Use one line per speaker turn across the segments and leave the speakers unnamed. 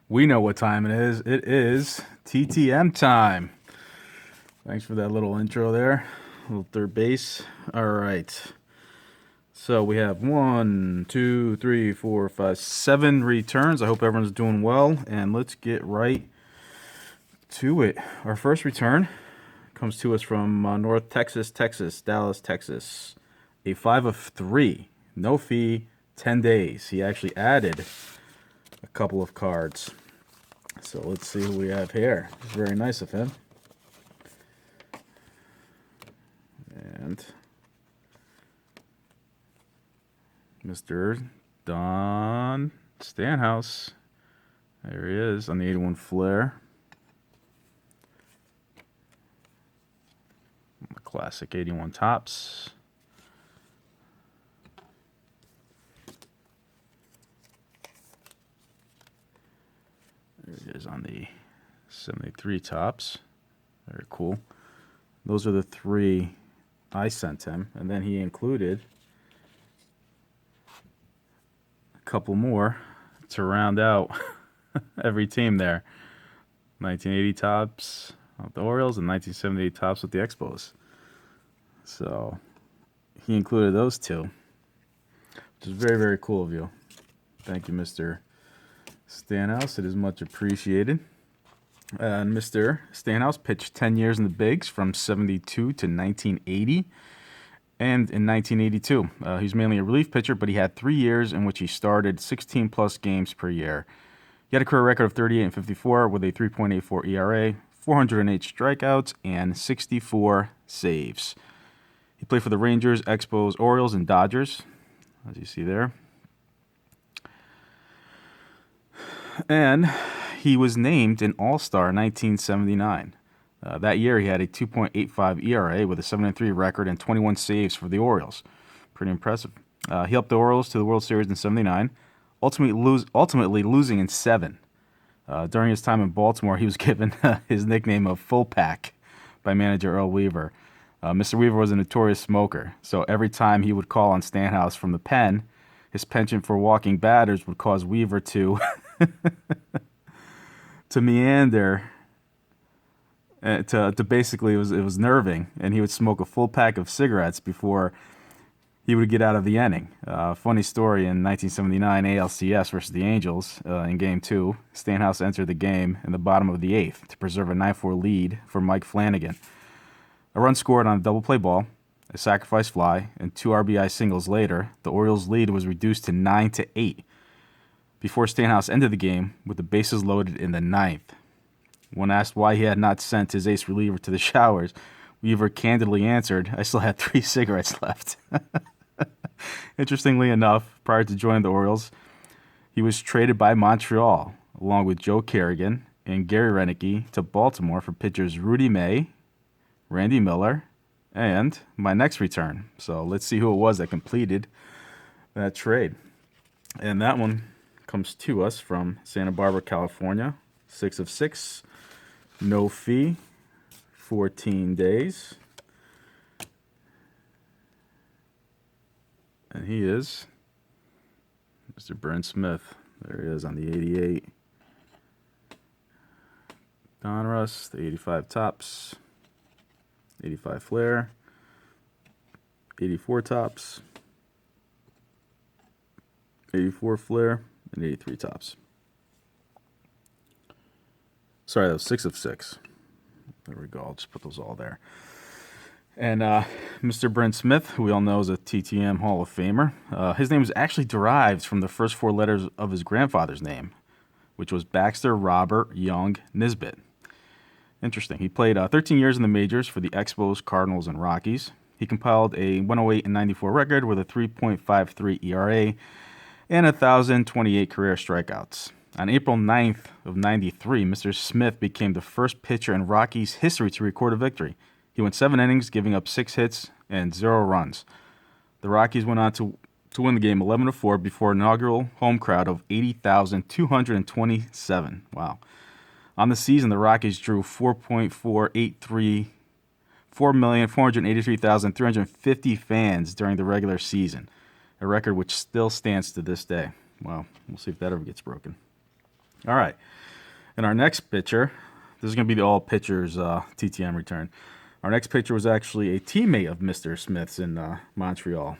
We know what time it is. It is TTM time. Thanks for that little intro there. Little third base. All right. So we have 1, 2, 3, 4, 5, 7 returns. I hope everyone's doing well. And let's get right to it. Our first return comes to us from North Texas, Dallas, Texas. A 5 of 3. No fee, 10 days. He actually added a couple of cards. So let's see who we have here. It's very nice of him. And Mr. Don Stanhouse. There he is on the 81 Flair. The classic 81 Tops. There it is on the 73 Tops. Very cool. Those are the 3 I sent him. And then he included a couple more to round out every team there. 1980 Tops with the Orioles and 1978 Tops with the Expos. So he included those 2, which is very, very cool of you. Thank you, Mr. Stanhouse. It is much appreciated. And Mr. Stanhouse pitched 10 years in the bigs from 72 to 1980. And in 1982, he was mainly a relief pitcher, but he had 3 years in which he started 16-plus games per year. He had a career record of 38 and 54 with a 3.84 ERA, 408 strikeouts, and 64 saves. He played for the Rangers, Expos, Orioles, and Dodgers, as you see there. And he was named an All-Star in 1979. That year, he had a 2.85 ERA with a 7-3 record and 21 saves for the Orioles. Pretty impressive. He helped the Orioles to the World Series in '79, ultimately losing in 7. During his time in Baltimore, he was given his nickname of Full Pack by manager Earl Weaver. Mr. Weaver was a notorious smoker, so every time he would call on Stanhouse from the pen, his penchant for walking batters would cause Weaver to to meander. To basically, it was nerving, and he would smoke a full pack of cigarettes before he would get out of the inning. Funny story, in 1979 ALCS versus the Angels, in Game 2, Stanhouse entered the game in the bottom of the 8th to preserve a 9-4 lead for Mike Flanagan. A run scored on a double play ball, a sacrifice fly, and 2 RBI singles later, the Orioles' lead was reduced to 9-8 before Stanhouse ended the game with the bases loaded in the 9th. When asked why he had not sent his ace reliever to the showers, Weaver candidly answered, "I still had 3 cigarettes left." Interestingly enough, prior to joining the Orioles, he was traded by Montreal, along with Joe Kerrigan and Gary Renicky, to Baltimore for pitchers Rudy May, Randy Miller, and my next return. So let's see who it was that completed that trade. And that one comes to us from Santa Barbara, California. 6 of 6. No fee. 14 days. And he is Mr. Brent Smith. There he is on the 88. Donruss, the 85 Tops. 85 Flair. 84 Tops. 84 Flair. And 83 Tops. Sorry, that was 6 of 6. There we go. I'll just put those all there. And Mr. Brent Smith, who we all know is a TTM Hall of Famer, his name is actually derived from the first 4 letters of his grandfather's name, which was Baxter Robert Young Nisbet. Interesting. He played 13 years in the majors for the Expos, Cardinals, and Rockies. He compiled a 108 and 94 record with a 3.53 ERA and 1,028 career strikeouts. On April 9th of '93, Mr. Smith became the first pitcher in Rockies history to record a victory. He went 7 innings, giving up 6 hits and 0 runs. The Rockies went on to win the game 11-4 before an inaugural home crowd of 80,227. Wow. On the season, the Rockies drew 4,483,350 fans during the regular season, a record which still stands to this day. Wow, we'll see if that ever gets broken. All right. And our next pitcher, this is going to be the all pitchers TTM return. Our next pitcher was actually a teammate of Mr. Smith's in Montreal.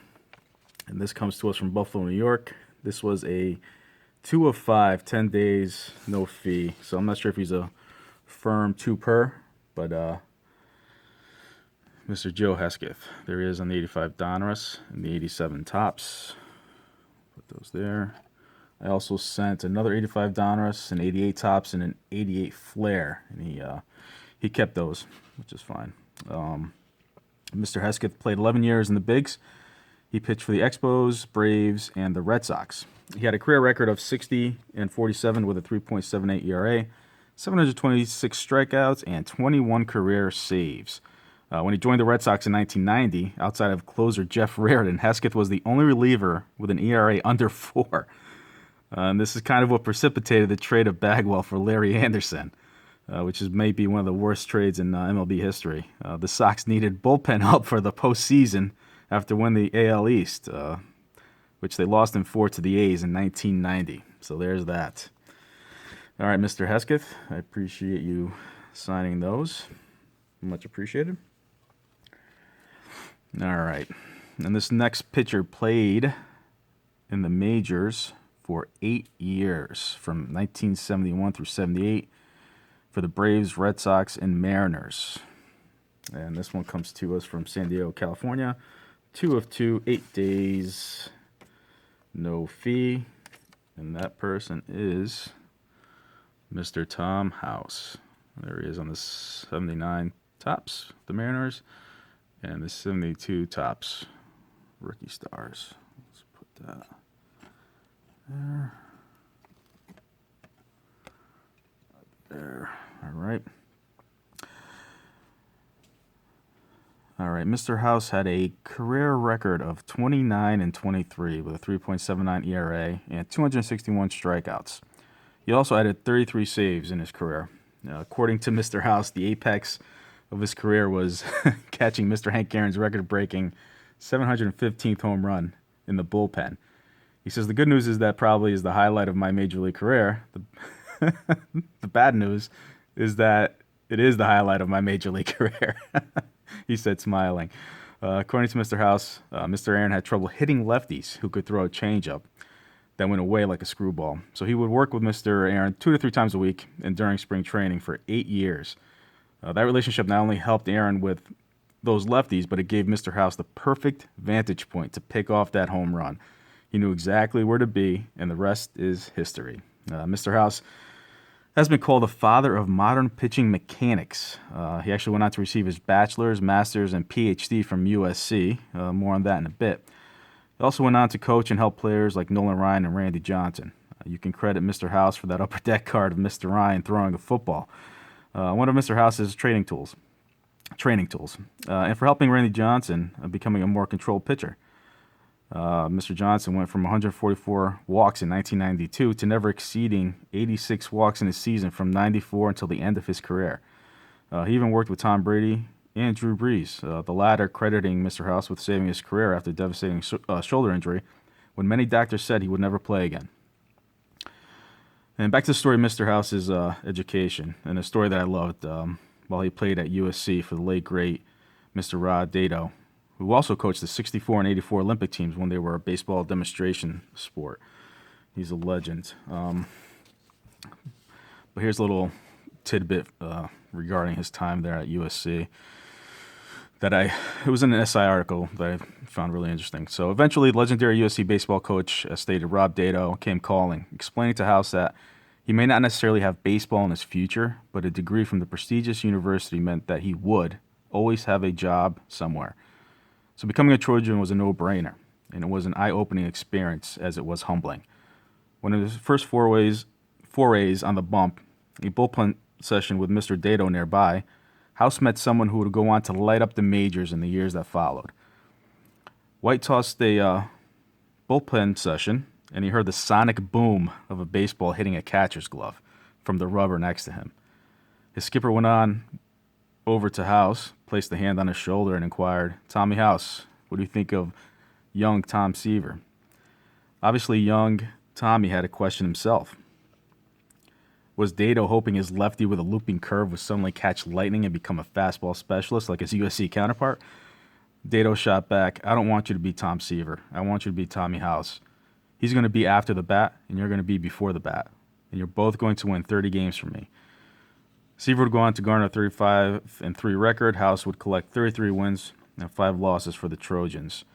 And this comes to us from Buffalo, New York. This was a 2 of 5, 10 days, no fee. So I'm not sure if he's a firm 2 per, but Mr. Joe Hesketh. There he is on the 85 Donruss and the 87 Tops. Put those there. I also sent another 85 Donruss, an 88 Tops, and an 88 Flair, and he kept those, which is fine. Mr. Hesketh played 11 years in the bigs. He pitched for the Expos, Braves, and the Red Sox. He had a career record of 60 and 47 with a 3.78 ERA, 726 strikeouts, and 21 career saves. When he joined the Red Sox in 1990, outside of closer Jeff Reardon, Hesketh was the only reliever with an ERA under 4. And this is kind of what precipitated the trade of Bagwell for Larry Anderson, which is maybe one of the worst trades in MLB history. The Sox needed bullpen help for the postseason after winning the AL East, which they lost in 4 to the A's in 1990. So there's that. All right, Mr. Hesketh, I appreciate you signing those. Much appreciated. All right. And this next pitcher played in the majors for 8 years, from 1971 through 78, for the Braves, Red Sox, and Mariners. And this one comes to us from San Diego, California. 2 of 2, 8 days, no fee. And that person is Mr. Tom House. There he is on the 79 Tops, the Mariners, and the 72 Tops, Rookie Stars. Let's put that there. There. All right. All right. Mr. House had a career record of 29 and 23 with a 3.79 ERA and 261 strikeouts. He also added 33 saves in his career. According to Mr. House, the apex of his career was catching Mr. Hank Aaron's record-breaking 715th home run in the bullpen. He says, the good news is that probably is the highlight of my major league career. The bad news is that it is the highlight of my major league career, he said, smiling. According to Mr. House, Mr. Aaron had trouble hitting lefties who could throw a changeup that went away like a screwball. So he would work with Mr. Aaron 2 to 3 times a week and during spring training for 8 years. That relationship not only helped Aaron with those lefties, but it gave Mr. House the perfect vantage point to pick off that home run. He knew exactly where to be, and the rest is history. Mr. House has been called the father of modern pitching mechanics. He actually went on to receive his bachelor's, master's, and PhD from USC. More on that in a bit. He also went on to coach and help players like Nolan Ryan and Randy Johnson. You can credit Mr. House for that upper deck card of Mr. Ryan throwing a football. One of Mr. House's training tools, and for helping Randy Johnson becoming a more controlled pitcher. Mr. Johnson went from 144 walks in 1992 to never exceeding 86 walks in a season from 94 until the end of his career. He even worked with Tom Brady and Drew Brees, the latter crediting Mr. House with saving his career after a devastating shoulder injury when many doctors said he would never play again. And back to the story of Mr. House's education, and a story that I loved while he played at USC for the late, great Mr. Rod Dado, who also coached the 64 and 84 Olympic teams when they were a baseball demonstration sport. He's a legend. But here's a little tidbit regarding his time there at USC it was in an SI article that I found really interesting. So eventually, legendary USC baseball coach, as stated, Rob Dado, came calling, explaining to House that he may not necessarily have baseball in his future, but a degree from the prestigious university meant that he would always have a job somewhere. So becoming a Trojan was a no-brainer, and it was an eye-opening experience as it was humbling. One of his first forays on the bump, a bullpen session with Mr. Dado nearby, House met someone who would go on to light up the majors in the years that followed. White tossed a bullpen session, and he heard the sonic boom of a baseball hitting a catcher's glove from the rubber next to him. His skipper went on over to House, placed a hand on his shoulder, and inquired, "Tommy House, what do you think of young Tom Seaver?" Obviously, young Tommy had a question himself. Was Dado hoping his lefty with a looping curve would suddenly catch lightning and become a fastball specialist like his USC counterpart? Dado shot back, I don't want you to be Tom Seaver. I want you to be Tommy House. He's going to be after the bat, and you're going to be before the bat. And you're both going to win 30 games from me. Seaver would go on to garner a 35-3 record. House would collect 33 wins and 5 losses for the Trojans.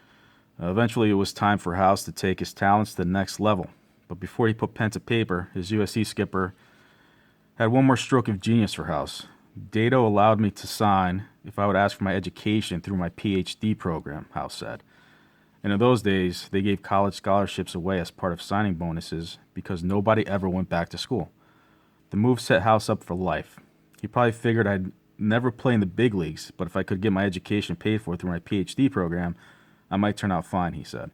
Eventually, it was time for House to take his talents to the next level. But before he put pen to paper, his USC skipper had one more stroke of genius for House. Dado allowed me to sign if I would ask for my education through my PhD program, House said. And in those days, they gave college scholarships away as part of signing bonuses because nobody ever went back to school. The move set House up for life. He probably figured I'd never play in the big leagues, but if I could get my education paid for through my PhD program, I might turn out fine, he said.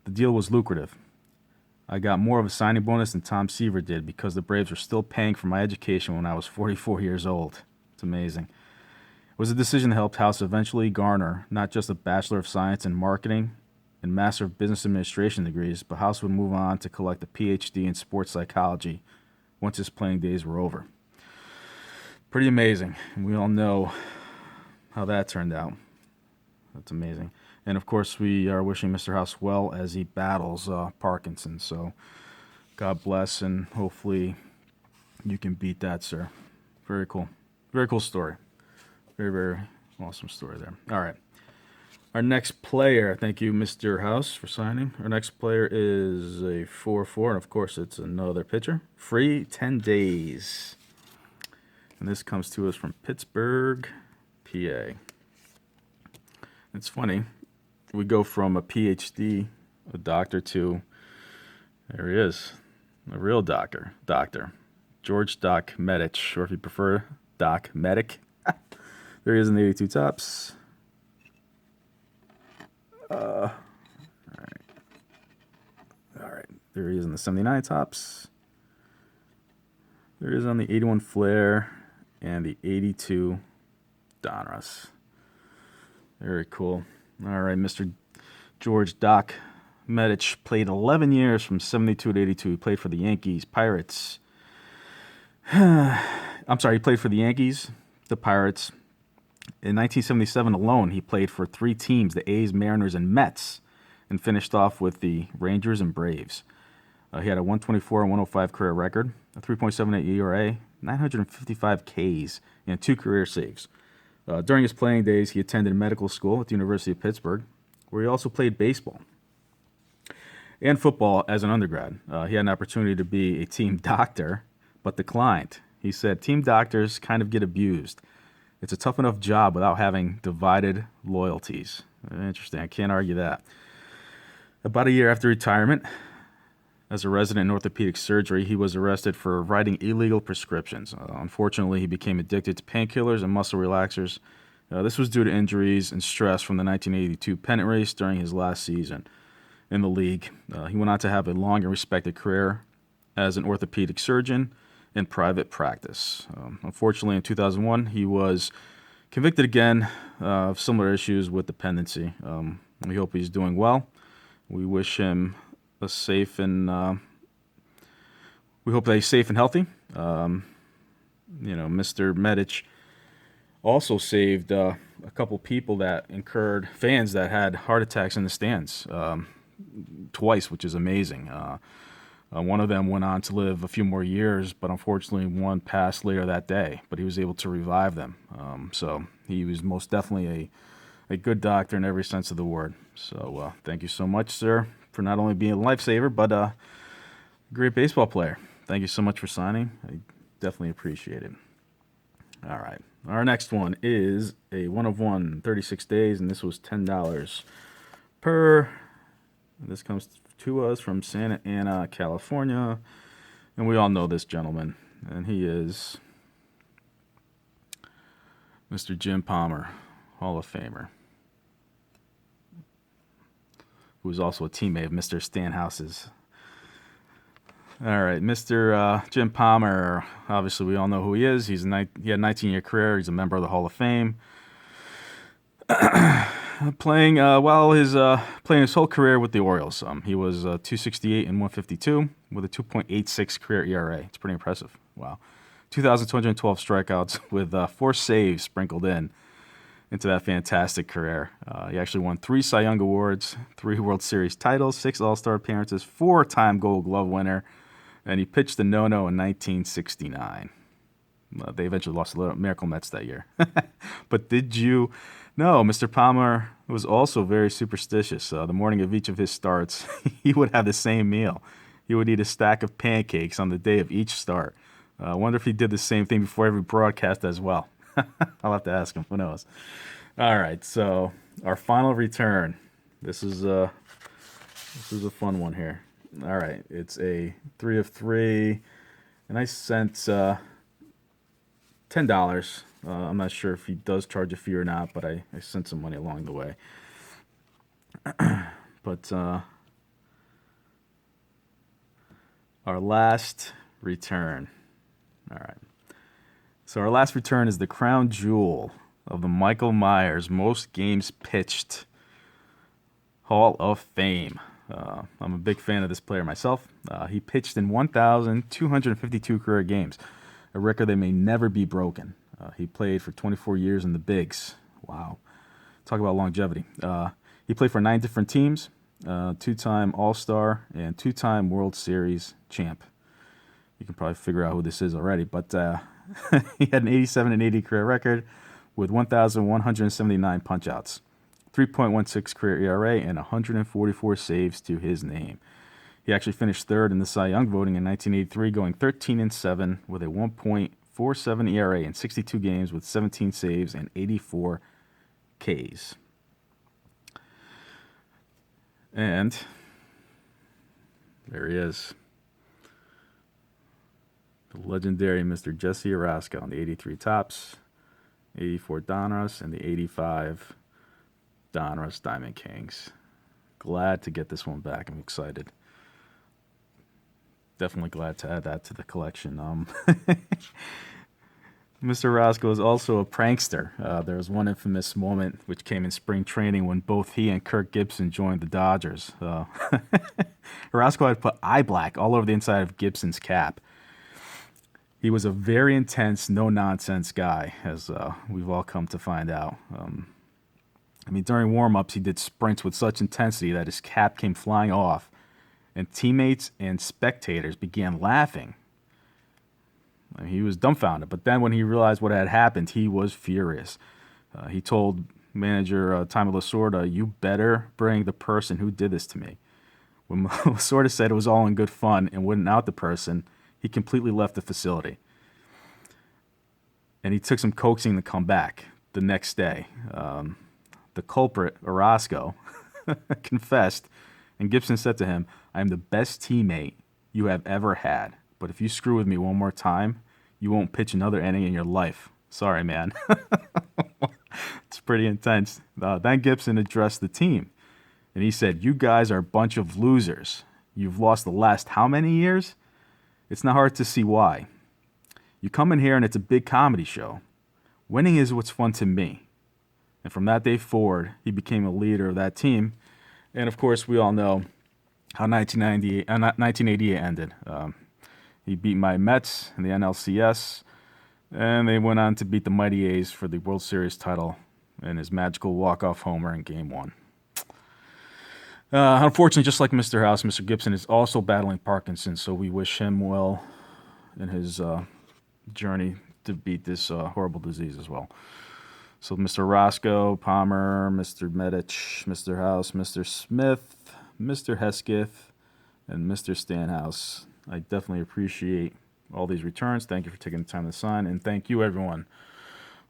The deal was lucrative. I got more of a signing bonus than Tom Seaver did because the Braves were still paying for my education when I was 44 years old. It's amazing. It was a decision that helped House eventually garner not just a Bachelor of Science in Marketing and Master of Business Administration degrees, but House would move on to collect a PhD in Sports Psychology once his playing days were over. Pretty amazing, and we all know how that turned out. That's amazing. And, of course, we are wishing Mr. House well as he battles Parkinson's. So God bless, and hopefully you can beat that, sir. Very cool. Very cool story. Very, very awesome story there. All right. Our next player, thank you, Mr. House, for signing. Our next player is a 4-4, and, of course, it's another pitcher. Free 10 days. And this comes to us from Pittsburgh, PA. It's funny. We go from a PhD, a doctor, to, there he is, a real doctor, George Doc Medich, or if you prefer, Doc Medich. There he is in the 82 tops. All right. There he is in the 79 tops. There he is on the 81 Flair and the 82 Donruss. Very cool. All right, Mr. George Doc Medich played 11 years from 72 to 82. He played for the Yankees, Pirates. He played for the Yankees, the Pirates. In 1977 alone, he played for 3 teams, the A's, Mariners, and Mets, and finished off with the Rangers and Braves. He had a 124 and 105 career record, a 3.78 ERA, 955 Ks, and 2 career saves. During his playing days, he attended medical school at the University of Pittsburgh, where he also played baseball and football as an undergrad. He had an opportunity to be a team doctor, but declined. He said, team doctors kind of get abused. It's a tough enough job without having divided loyalties. Interesting. I can't argue that. About a year after retirement, as a resident in orthopedic surgery, he was arrested for writing illegal prescriptions. Unfortunately, he became addicted to painkillers and muscle relaxers. This was due to injuries and stress from the 1982 pennant race during his last season in the league. He went on to have a long and respected career as an orthopedic surgeon in private practice. Unfortunately, in 2001, he was convicted again of similar issues with dependency. We hope he's doing well. We wish him a safe and we hope that he's safe and healthy. Mr. Medich also saved a couple people that incurred fans that had heart attacks in the stands twice, which is amazing. One of them went on to live a few more years, but unfortunately one passed later that day, but he was able to revive them. So he was most definitely a good doctor in every sense of the word. So thank you so much, sir, for not only being a lifesaver, but a great baseball player. Thank you so much for signing. I definitely appreciate it. All right. Our next one is a 1/1, 36 days, and this was $10 per. This comes to us from Santa Ana, California, and we all know this gentleman, and he is Mr. Jim Palmer, Hall of Famer, who is also a teammate of Mr. Stanhouse's. All right, Mr. Jim Palmer, obviously we all know who he is. He had a 19-year career. He's a member of the Hall of Fame. Playing his whole career with the Orioles. He was 268 and 152 with a 2.86 career ERA. It's pretty impressive. Wow. 2,212 strikeouts with 4 saves sprinkled into that fantastic career. He actually won 3 Cy Young Awards, 3 World Series titles, 6 All-Star appearances, 4-time Gold Glove winner, and he pitched the no-no in 1969. They eventually lost the Miracle Mets that year. But did you know Mr. Palmer was also very superstitious? The morning of each of his starts, he would have the same meal. He would eat a stack of pancakes on the day of each start. I wonder if he did the same thing before every broadcast as well. I'll have to ask him. Who knows? All right, so our final return. This is a fun one here. All right, it's a 3 of 3, and I sent $10. I'm not sure if he does charge a fee or not, but I sent some money along the way. But our last return. All right. So our last return is the crown jewel of the Michael Myers Most Games Pitched Hall of Fame. I'm a big fan of this player myself. He pitched in 1,252 career games, a record that may never be broken. He played for 24 years in the bigs. Wow. Talk about longevity. He played for 9 different teams, 2-time All-Star, and 2-time World Series champ. You can probably figure out who this is already, but he had an 87-80 career record with 1,179 punch-outs, 3.16 career ERA, and 144 saves to his name. He actually finished third in the Cy Young voting in 1983, going 13-7 with a 1.47 ERA in 62 games with 17 saves and 84 Ks. And there he is. The legendary Mr. Jesse Orosco on the 83 Topps, 84 Donruss, and the 85 Donruss Diamond Kings. Glad to get this one back. I'm excited. Definitely glad to add that to the collection. Mr. Orosco is also a prankster. There was one infamous moment which came in spring training when both he and Kirk Gibson joined the Dodgers. Orosco had put eye black all over the inside of Gibson's cap. He was a very intense, no-nonsense guy, as we've all come to find out. During warm-ups, he did sprints with such intensity that his cap came flying off, and teammates and spectators began laughing. He was dumbfounded, but then when he realized what had happened, he was furious. He told manager Tommy Lasorda, "You better bring the person who did this to me." When Lasorda said it was all in good fun and wouldn't out the person, he completely left the facility. And he took some coaxing to come back the next day. The culprit, Orosco, confessed, and Gibson said to him, "I am the best teammate you have ever had, but if you screw with me one more time, you won't pitch another inning in your life. Sorry, man." It's pretty intense. Then Gibson addressed the team, and he said, "You guys are a bunch of losers. You've lost the last how many years? It's not hard to see why. You come in here and it's a big comedy show. Winning is what's fun to me." And from that day forward, he became a leader of that team. And of course, we all know how 1988 ended. He beat my Mets in the NLCS, and they went on to beat the Mighty A's for the World Series title in his magical walk-off homer in Game 1. Unfortunately, just like Mr. House, Mr. Gibson is also battling Parkinson's, so we wish him well in his journey to beat this horrible disease as well. So Mr. Roscoe, Palmer, Mr. Medich, Mr. House, Mr. Smith, Mr. Hesketh, and Mr. Stanhouse. I definitely appreciate all these returns. Thank you for taking the time to sign, and thank you, everyone,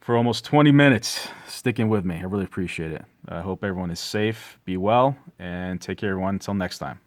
for almost 20 minutes sticking with me. I really appreciate it. I hope everyone is safe, be well, and take care, everyone. Until next time.